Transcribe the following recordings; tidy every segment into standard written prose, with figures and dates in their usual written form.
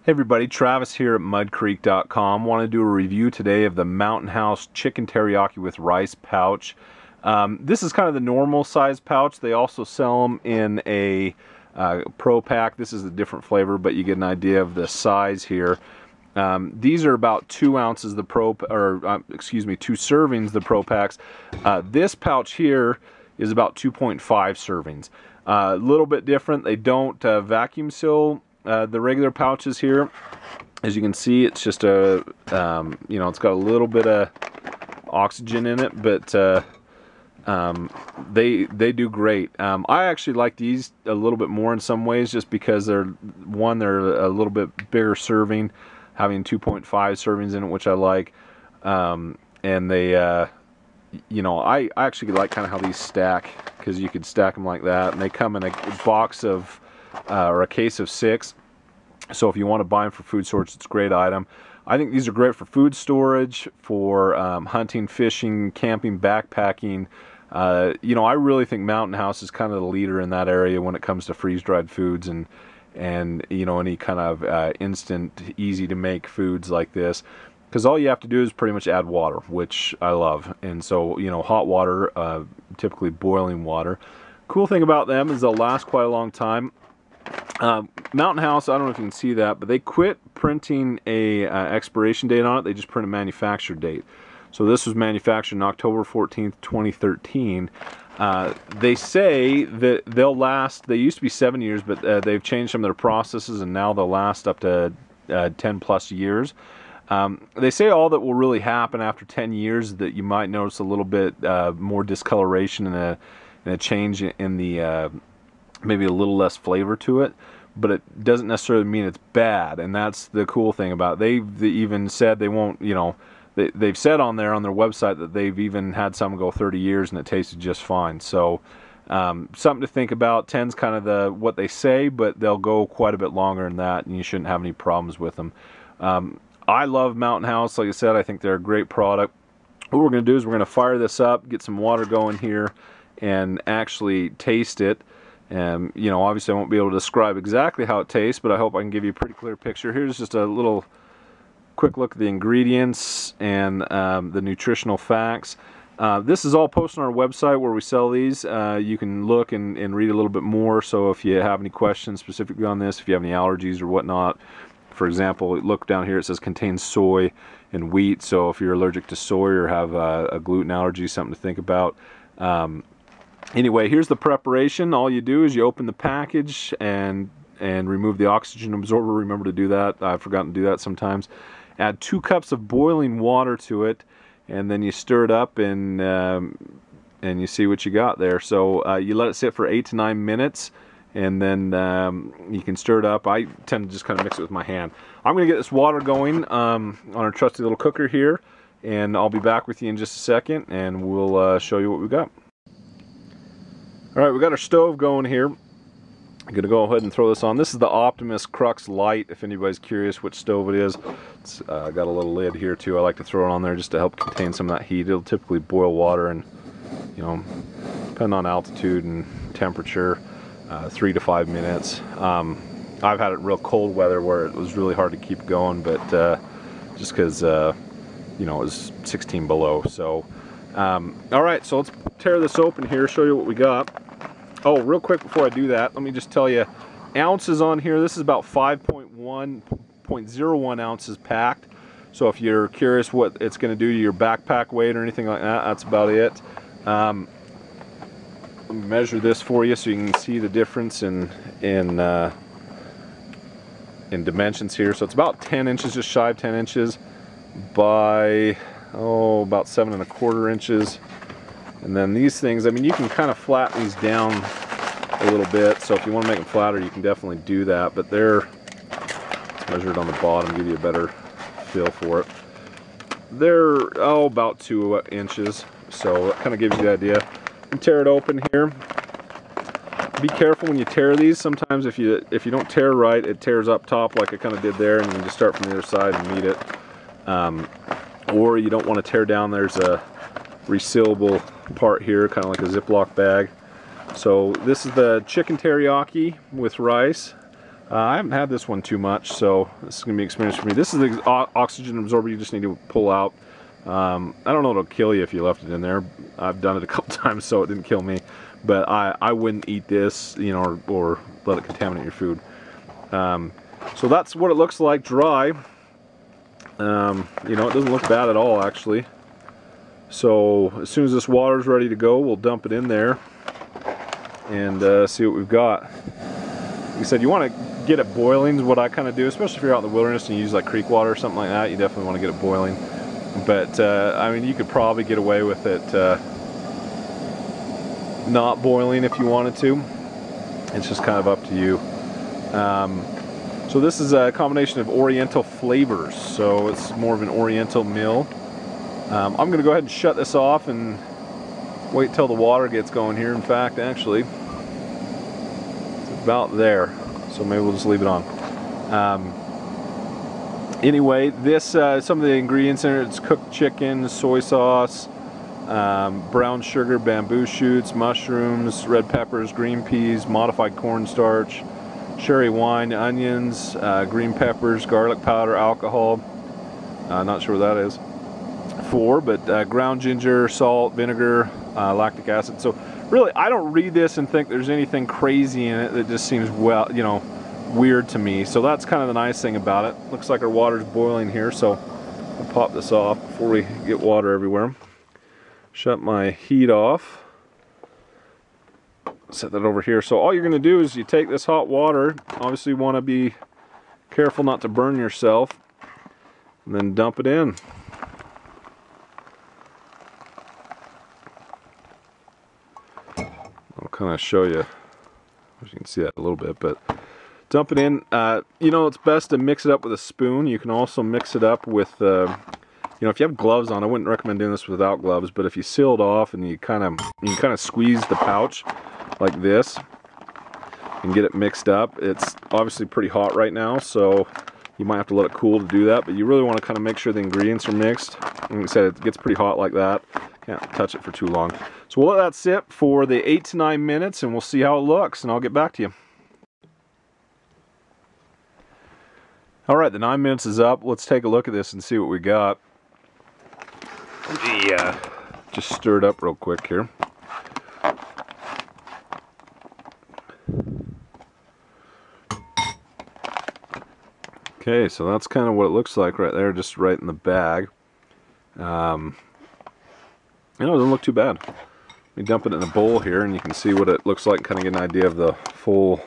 Hey everybody, Travis here at mudcreek.com. Want to do a review today of the Mountain House Chicken Teriyaki with Rice pouch. This is kind of the normal size pouch. They also sell them in a Pro Pack. This is a different flavor, but you get an idea of the size here. These are about 2 ounces, the Pro, or excuse me, 2 servings, the Pro Packs. This pouch here is about 2.5 servings. A little bit different. They don't vacuum seal the regular pouches here. As you can see, it's just a, it's got a little bit of oxygen in it, but they do great. I actually like these a little bit more in some ways, just because they're a little bit bigger serving, having 2.5 servings in it, which I like. And they, I actually like kind of how these stack, because you could stack them like that, and they come in a box of or a case of 6. So if you want to buy them for food storage, it's a great item. I think these are great for food storage, for hunting, fishing, camping, backpacking. I really think Mountain House is kind of the leader in that area when it comes to freeze-dried foods and any kind of instant, easy-to-make foods like this. Because all you have to do is pretty much add water, which I love. And so, hot water, typically boiling water. Cool thing about them is they'll last quite a long time. Mountain House, I don't know if you can see that, but they quit printing a expiration date on it. They just print a manufacture date. So this was manufactured on October 14th, 2013. They say that they'll last, they used to be 7 years, but they've changed some of their processes, and now they'll last up to 10 plus years. They say all that will really happen after 10 years that you might notice a little bit more discoloration and a change in the maybe a little less flavor to it, but it doesn't necessarily mean it's bad. And that's the cool thing about it. They even said they won't, they've said on their website that they've even had some go 30 years and it tasted just fine. So something to think about. 10's kind of what they say, but they'll go quite a bit longer than that, and you shouldn't have any problems with them. I love Mountain House. Like I said, I think they're a great product. What we're going to do is we're going to fire this up, get some water going here, and actually taste it. Obviously I won't be able to describe exactly how it tastes, but I hope I can give you a pretty clear picture. Here's just a little quick look at the ingredients and the nutritional facts. This is all posted on our website where we sell these. You can look and read a little bit more, so if you have any questions specifically on this, if you have any allergies or whatnot. For example, look down here, it says contains soy and wheat, so if you're allergic to soy or have a gluten allergy, something to think about. Anyway, here's the preparation. All you do is you open the package and remove the oxygen absorber. Remember to do that. I've forgotten to do that sometimes. Add 2 cups of boiling water to it, and then you stir it up and you see what you got there. So you let it sit for 8 to 9 minutes, and then you can stir it up. I tend to just kind of mix it with my hand. I'm going to get this water going on our trusty little cooker here, and I'll be back with you in just a second, and we'll show you what we got. Alright, we got our stove going here. I'm going to go ahead and throw this on. This is the Optimus Crux Lite, if anybody's curious which stove it is. It's got a little lid here too. I like to throw it on there just to help contain some of that heat. It'll typically boil water and, depending on altitude and temperature, 3 to 5 minutes. I've had it real cold weather where it was really hard to keep going, but just because, it was 16 below. So, alright, so let's tear this open here, show you what we got. Oh, real quick before I do that, let me just tell you, ounces on here, this is about 5.01 ounces packed. So if you're curious what it's going to do to your backpack weight or anything like that, that's about it. Let me measure this for you so you can see the difference in dimensions here. So it's about 10 inches, just shy of 10 inches by, about 7¼ inches. And then these things, you can kind of flatten these down a little bit, so if you want to make them flatter, you can definitely do that, but let's measure it on the bottom, give you a better feel for it. They're, about 2 inches, so that kind of gives you the idea. You tear it open here. Be careful when you tear these. Sometimes if you don't tear right, it tears up top like I kind of did there, and you can just start from the other side and meet it. Or you don't want to tear down, there's a resealable part here, kind of like a Ziploc bag. So this is the chicken teriyaki with rice. I haven't had this one too much, so this is going to be an experience for me. This is the oxygen absorber you just need to pull out. I don't know if it'll kill you if you left it in there. I've done it a couple times, so it didn't kill me. But I wouldn't eat this, you know, or let it contaminate your food. So that's what it looks like dry. You know, it doesn't look bad at all, actually. So as soon as this water's ready to go, we'll dump it in there and see what we've got. Like I said, you want to get it boiling is what I kind of do, especially if you're out in the wilderness and you use like creek water or something like that. You definitely want to get it boiling. But I mean, you could probably get away with it not boiling if you wanted to. It's just kind of up to you. So this is a combination of oriental flavors, so it's more of an oriental meal. I'm going to go ahead and shut this off and wait till the water gets going here. In fact, actually, it's about there, so maybe we'll just leave it on. Anyway, this some of the ingredients in it: it's cooked chicken, soy sauce, brown sugar, bamboo shoots, mushrooms, red peppers, green peas, modified cornstarch, sherry wine, onions, green peppers, garlic powder, alcohol. Not sure what that is for, but ground ginger, salt, vinegar, lactic acid. So really, I don't read this and think there's anything crazy in it that just seems, well, you know, weird to me. So that's kind of the nice thing about it. Looks like our water's boiling here, so I'll pop this off before we get water everywhere. Shut my heat off. Set that over here. So all you're going to do is you take this hot water. Obviously you want to be careful not to burn yourself, and then dump it in. I'll kind of show you, as you can see that a little bit, but dump it in. You know, it's best to mix it up with a spoon. You can also mix it up with, you know, if you have gloves on, I wouldn't recommend doing this without gloves, but if you seal it off and you kind of squeeze the pouch like this and get it mixed up. It's obviously pretty hot right now, so you might have to let it cool to do that, but you really want to kind of make sure the ingredients are mixed. Like I said, it gets pretty hot like that. Can't touch it for too long. So we'll let that sit for the 8 to 9 minutes and we'll see how it looks, and I'll get back to you. Alright, the 9 minutes is up. Let's take a look at this and see what we got. Yeah, just stir it up real quick here. Okay, so that's kind of what it looks like right there, just right in the bag. You know, it doesn't look too bad. Let me dump it in a bowl here and you can see what it looks like, kind of get an idea of the full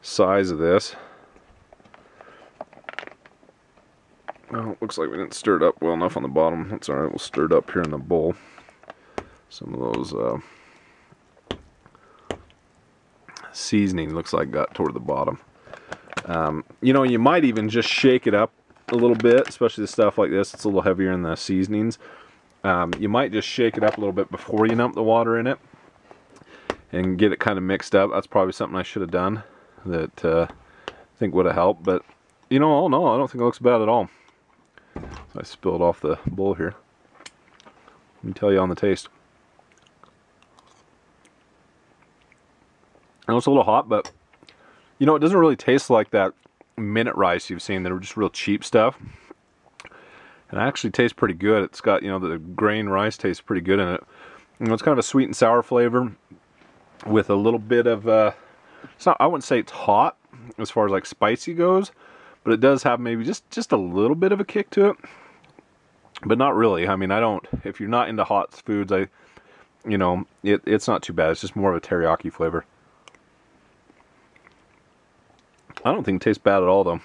size of this. Oh, it looks like we didn't stir it up well enough on the bottom. That's alright, we'll stir it up here in the bowl. Some of those seasoning looks like got toward the bottom. You know, you might even just shake it up a little bit, especially the stuff like this. It's a little heavier in the seasonings. You might just shake it up a little bit before you dump the water in it and get it kind of mixed up. That's probably something I should have done that I think would have helped. But, you know, oh no, I don't think it looks bad at all. So I spilled off the bowl here. Let me tell you on the taste. I know it's a little hot, but you know, it doesn't really taste like that minute rice you've seen. They're just real cheap stuff. And it actually tastes pretty good. It's got, you know, the grain rice tastes pretty good in it. You know, it's kind of a sweet and sour flavor with a little bit of, it's not, I wouldn't say it's hot as far as like spicy goes, but it does have maybe just a little bit of a kick to it. But not really. I mean, I don't, if you're not into hot foods, you know, it's not too bad. It's just more of a teriyaki flavor. I don't think it tastes bad at all, though.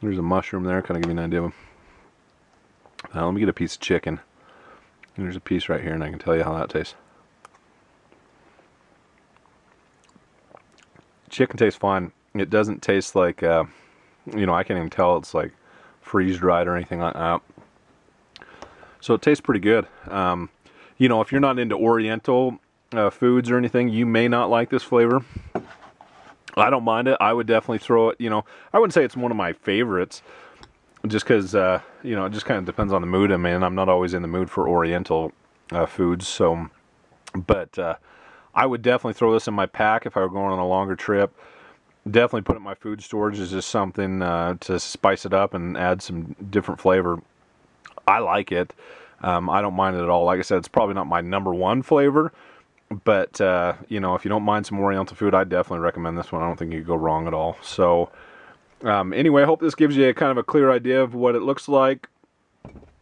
There's a mushroom there, kind of give you an idea of them. Let me get a piece of chicken. And there's a piece right here, and I can tell you how that tastes. Chicken tastes fine. It doesn't taste like, you know, I can't even tell it's like freeze-dried or anything like that. So it tastes pretty good. You know, if you're not into oriental foods or anything, you may not like this flavor. I don't mind it. I would definitely throw it, you know, I wouldn't say it's one of my favorites, just because, you know, it just kind of depends on the mood I'm in. I'm not always in the mood for oriental foods, so, but I would definitely throw this in my pack if I were going on a longer trip. Definitely put it in my food storage as just something to spice it up and add some different flavor. I like it. I don't mind it at all. Like I said, it's probably not my #1 flavor, but you know, if you don't mind some Oriental food, I definitely recommend this one. I don't think you could go wrong at all. So anyway, I hope this gives you kind of a clear idea of what it looks like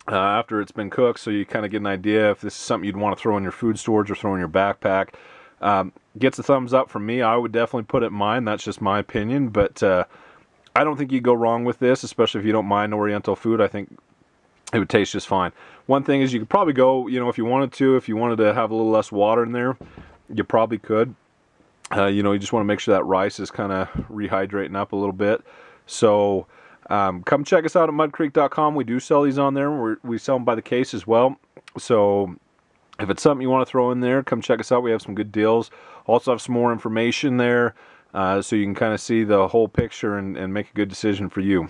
after it's been cooked, so you kind of get an idea if this is something you'd want to throw in your food storage or throw in your backpack. Gets a thumbs up from me. I would definitely put it in mine. That's just my opinion, but I don't think you go wrong with this, especially if you don't mind Oriental food. I think it would taste just fine. One thing is you could probably go, you know, if you wanted to have a little less water in there, you probably could. You know, you just want to make sure that rice is kind of rehydrating up a little bit. So come check us out at mudcreek.com. We do sell these on there. We sell them by the case as well. So if it's something you want to throw in there, come check us out. We have some good deals. Also have some more information there, so you can kind of see the whole picture and make a good decision for you.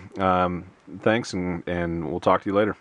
Thanks, and we'll talk to you later.